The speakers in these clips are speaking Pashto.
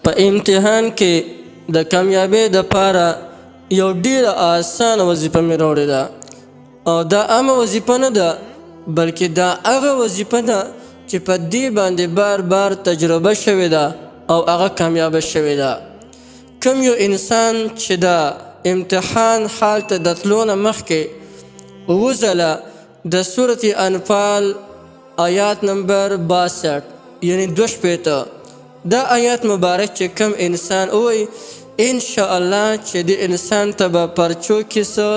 په امتحان کې د کامیابۍ دپاره یو ډېره اسانه وظیفه مې راوړې ده، او دا عامه وظیفه نه ده، بلکې دا هغه وظیفه ده چې په دې باندې بار بار تجربه شوې ده او هغه کامیابه شوې ده. کوم یو انسان چې د امتحان حال ته د تلو نه مخکې 7 ځله د سورة انفال آیات نمبر 62 یعنی 62 دا آیات مبارک چې کم انسان ووایي انشاءالله چې د انسان ته به پرچو کې څه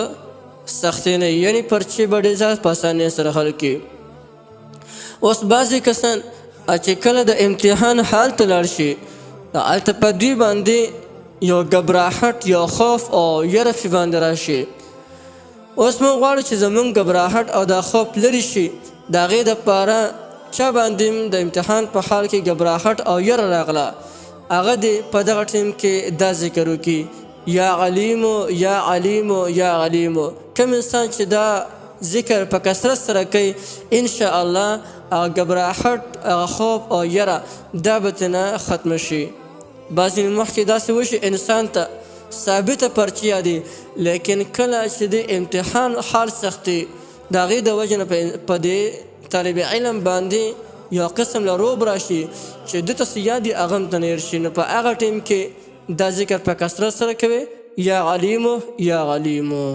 سختي نه وي، یعنی پرچې به ډېر زیات په اسانۍ سره حل کړي. اوس بعضې کسان چې کله د امتحان حال ته لاړ شي هلته په دوی باندې یو ګبراهټ یو خوف او یره فی باندې راشي. اوس موږ غواړو چې زموږ ګبراهټ او دا خوف لرې شي، د هغې دپاره چا باندې د امتحان په حال کې ګبراهټ او یره راغله هغه دې په دغه ټیم کې دا ذکر وکړي یا علیمو یا علیمو یا علیمو. کوم انسان چې دا ذکر په کثرت سره کوي انشاءالله هغه ګبراهټ هغه خوف او یره دا به ترنه ختمه شي. بعضې مخکې داسې وشي انسان ته ثابته پرچې یادي، لیکن کله چې د امتحان حال سختي د هغې د وجې نه په دې طالب علم باندې یو قسم له روب راشي چې ده ته څه یاد وي هغه هم ته نه هېر شي، نو په هغه ټیم کې دا ذکر په کثرت سره کوي یا علیمو یا علیمو.